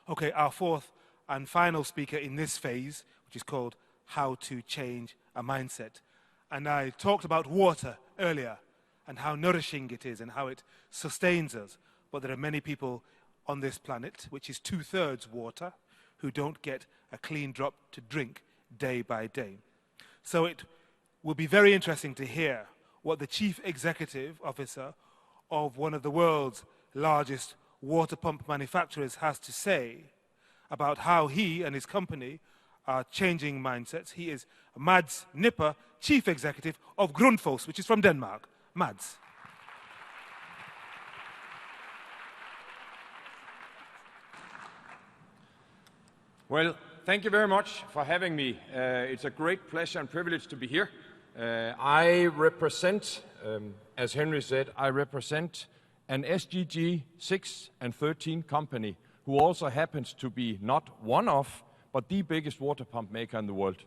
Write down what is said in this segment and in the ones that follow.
Okay, our fourth and final speaker in this phase, which is called How to Change a Mindset. And I talked about water earlier and how nourishing it is and how it sustains us. But there are many people on this planet, which is 2/3 water, who don't get a clean drop to drink day by day. So it will be very interesting to hear what the Chief Executive Officer of one of the world's largest water pump manufacturers has to say about how he and his company are changing mindsets. He is Mads Nipper, Chief Executive of Grundfos, which is from Denmark. Mads. Well, thank you very much for having me. It's a great pleasure and privilege to be here. I represent, as Henry said, I represent an SDG 6 and 13 company who also happens to be not one of, but the biggest water pump maker in the world.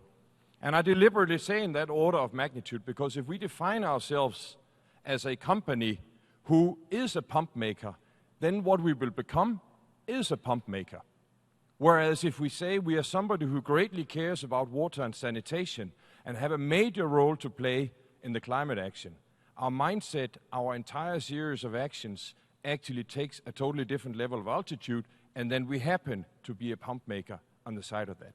And I deliberately say in that order of magnitude because if we define ourselves as a company who is a pump maker, then what we will become is a pump maker. Whereas if we say we are somebody who greatly cares about water and sanitation and have a major role to play in the climate action, our mindset, our entire series of actions actually takes a totally different level of altitude, and then we happen to be a pump maker on the side of that.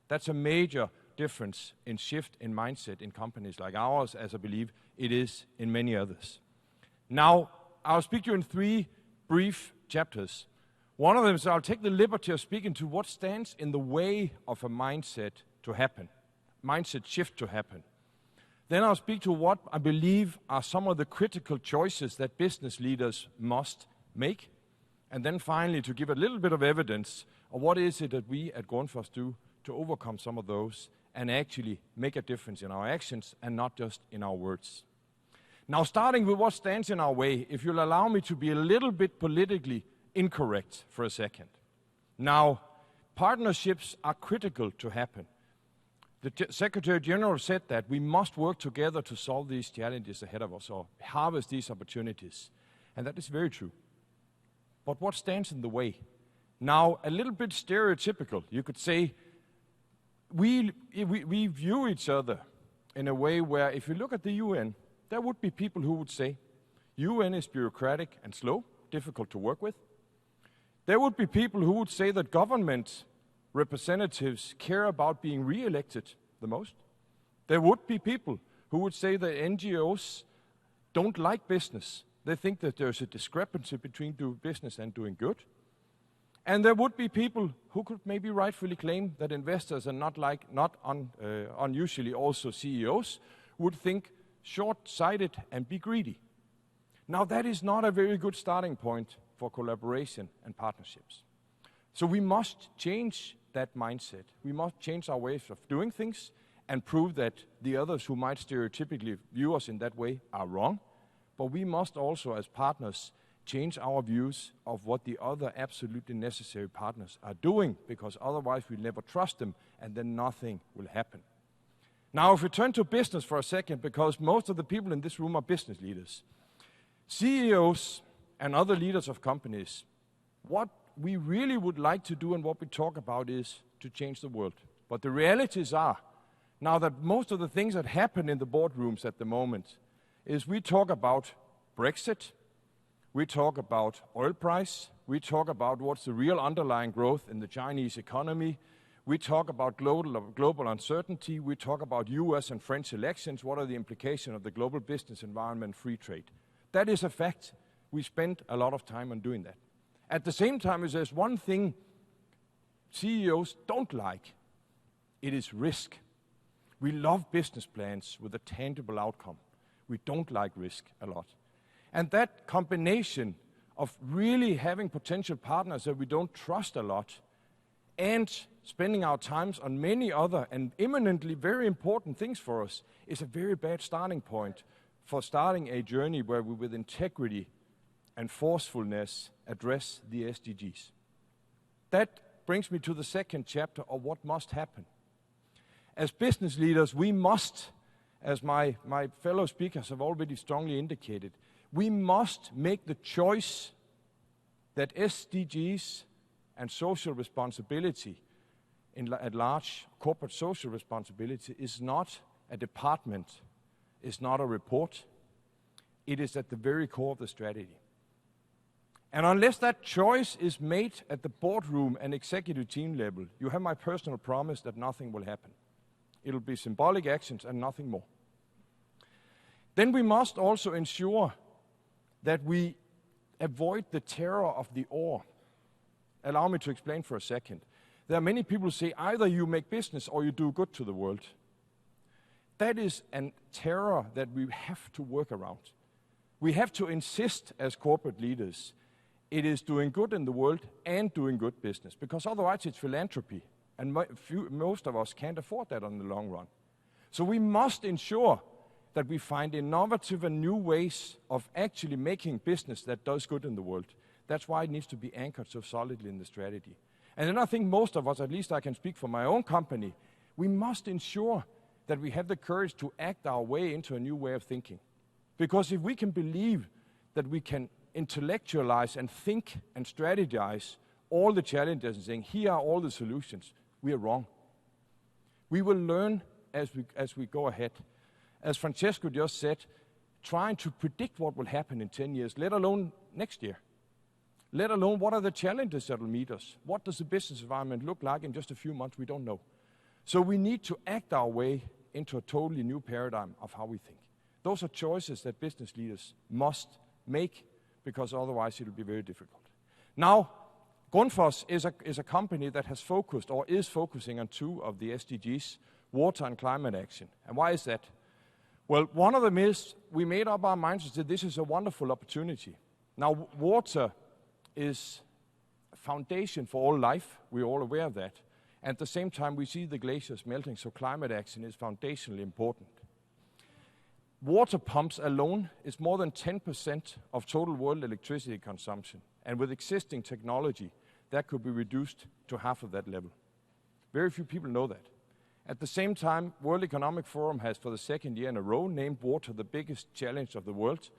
That's a major difference in shift in mindset in companies like ours, as I believe it is in many others. Now, I'll speak to you in 3 brief chapters. One of them is I'll take the liberty of speaking to what stands in the way of a mindset to happen, mindset shift to happen. Then I'll speak to what I believe are some of the critical choices that business leaders must make. And then finally to give a little bit of evidence of what is it that we at Grundfos do to overcome some of those and actually make a difference in our actions and not just in our words. Now, starting with what stands in our way, if you'll allow me to be a little bit politically incorrect for a second. Now, partnerships are critical to happen. The Secretary General said that we must work together to solve these challenges ahead of us or harvest these opportunities. And that is very true. But what stands in the way? Now, a little bit stereotypical, you could say, we view each other in a way where if you look at the UN, there would be people who would say, UN is bureaucratic and slow, difficult to work with. There would be people who would say that government representatives care about being re-elected the most. There would be people who would say that NGOs don't like business. They think that there's a discrepancy between doing business and doing good. And there would be people who could maybe rightfully claim that investors and unusually also CEOs would think short-sighted and be greedy. Now that is not a very good starting point for collaboration and partnerships. So we must change that mindset. We must change our ways of doing things and prove that the others who might stereotypically view us in that way are wrong. But we must also, as partners, change our views of what the other absolutely necessary partners are doing, because otherwise we'll never trust them and then nothing will happen. Now, if we turn to business for a second, because most of the people in this room are business leaders, CEOs and other leaders of companies, what we really would like to do and what we talk about is to change the world. But the realities are, now that most of the things that happen in the boardrooms at the moment is we talk about Brexit, we talk about oil price, we talk about what's the real underlying growth in the Chinese economy, we talk about global uncertainty, we talk about US and French elections, what are the implications of the global business environment, free trade. That is a fact. We spend a lot of time on doing that. At the same time, if there's one thing CEOs don't like, it is risk. We love business plans with a tangible outcome. We don't like risk a lot. And that combination of really having potential partners that we don't trust a lot and spending our times on many other and imminently very important things for us is a very bad starting point for starting a journey where we with integrity and forcefulness address the SDGs. That brings me to the second chapter of what must happen. As business leaders, we must, as my fellow speakers have already strongly indicated, we must make the choice that SDGs and social responsibility at large, corporate social responsibility, is not a department, is not a report. It is at the very core of the strategy. And unless that choice is made at the boardroom and executive team level, you have my personal promise that nothing will happen. It'll be symbolic actions and nothing more. Then we must also ensure that we avoid the terror of the awe. Allow me to explain for a second. There are many people who say either you make business or you do good to the world. That is a terror that we have to work around. We have to insist as corporate leaders it is doing good in the world and doing good business, because otherwise it's philanthropy, and most of us can't afford that in the long run. So we must ensure that we find innovative and new ways of actually making business that does good in the world. That's why it needs to be anchored so solidly in the strategy. And then I think most of us, at least I can speak for my own company, we must ensure that we have the courage to act our way into a new way of thinking. Because if we can believe that we can intellectualize and think and strategize all the challenges and saying, here are all the solutions, we are wrong. We will learn as we go ahead. As Francesco just said, trying to predict what will happen in 10 years, let alone next year. Let alone what are the challenges that will meet us. What does the business environment look like in just a few months? We don't know. So we need to act our way into a totally new paradigm of how we think. Those are choices that business leaders must make, because otherwise it will be very difficult. Now, Grundfos is a company that has focused or is focusing on 2 of the SDGs, water and climate action. And why is that? Well, one of them is we made up our minds and said this is a wonderful opportunity. Now, water is a foundation for all life. We're all aware of that. At the same time, we see the glaciers melting, so climate action is foundationally important. Water pumps alone is more than 10% of total world electricity consumption. And with existing technology, that could be reduced to half of that level. Very few people know that. At the same time, World Economic Forum has, for the 2nd year in a row, named water the biggest challenge of the world.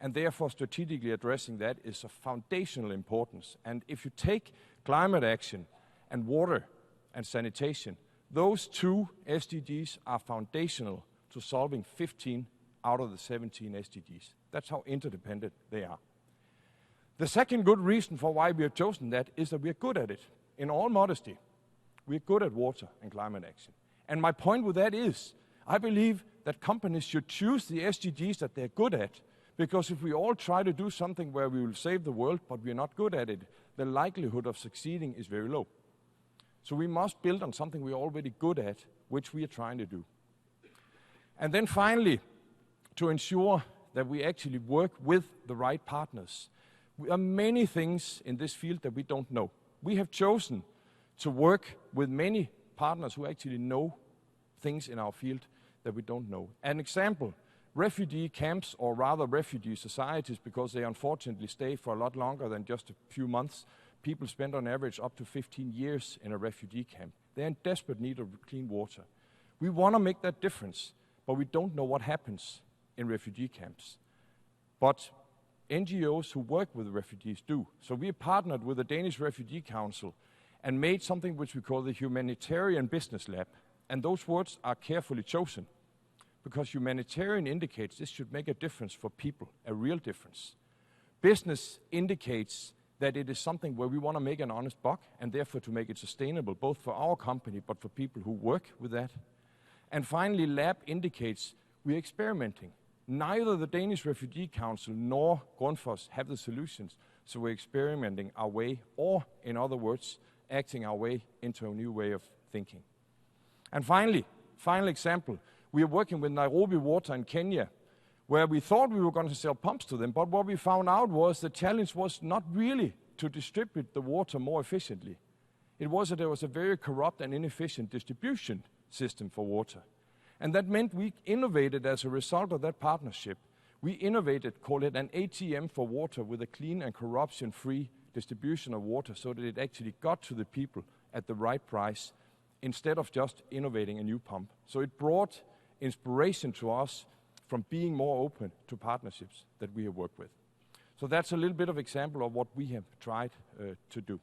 And therefore, strategically addressing that is of foundational importance. And if you take climate action and water and sanitation, those 2 SDGs are foundational to solving 15 out of the 17 SDGs. That's how interdependent they are. The second good reason for why we have chosen that is that we are good at it. In all modesty, we are good at water and climate action. And my point with that is, I believe that companies should choose the SDGs that they're good at, because if we all try to do something where we will save the world, but we're not good at it, the likelihood of succeeding is very low. So we must build on something we're already good at, which we are trying to do. And then finally, to ensure that we actually work with the right partners. There are many things in this field that we don't know. We have chosen to work with many partners who actually know things in our field that we don't know. An example, refugee camps, or rather refugee societies, because they unfortunately stay for a lot longer than just a few months. People spend on average up to 15 years in a refugee camp. They're in desperate need of clean water. We want to make that difference, but we don't know what happens in refugee camps. But NGOs who work with refugees do. So we partnered with the Danish Refugee Council and made something which we call the Humanitarian Business Lab. And those words are carefully chosen, because humanitarian indicates this should make a difference for people, a real difference. Business indicates that it is something where we want to make an honest buck, and therefore to make it sustainable, both for our company but for people who work with that. And finally, lab indicates we're experimenting. Neither the Danish Refugee Council nor Grundfos have the solutions, so we're experimenting our way, or in other words, acting our way into a new way of thinking. And finally, final example, we are working with Niobe Water in Kenya, where we thought we were going to sell pumps to them, but what we found out was the challenge was not really to distribute the water more efficiently. It was that there was a very corrupt and inefficient distribution system for water. And that meant we innovated as a result of that partnership. We innovated, call it an ATM for water, with a clean and corruption-free distribution of water, so that it actually got to the people at the right price, instead of just innovating a new pump. So it brought inspiration to us from being more open to partnerships that we have worked with. So that's a little bit of example of what we have tried to do.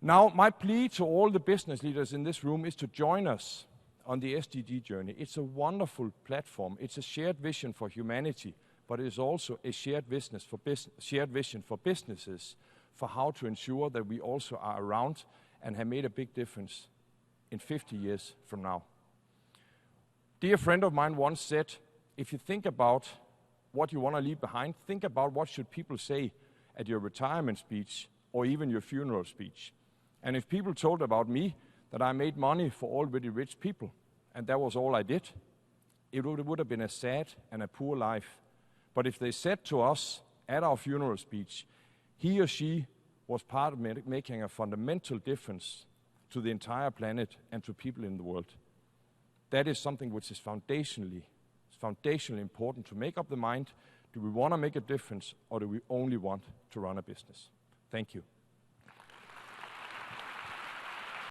Now, my plea to all the business leaders in this room is to join us on the SDG journey. It's a wonderful platform. It's a shared vision for humanity, but it is also a shared vision for businesses for how to ensure that we also are around and have made a big difference in 50 years from now. Dear friend of mine once said, if you think about what you want to leave behind, think about what should people say at your retirement speech or even your funeral speech. And if people told about me that I made money for already rich people, and that was all I did, it would have been a sad and a poor life. But if they said to us at our funeral speech, he or she was part of making a fundamental difference to the entire planet and to people in the world, that is something which is foundationally important to make up the mind. Do we want to make a difference, or do we only want to run a business? Thank you.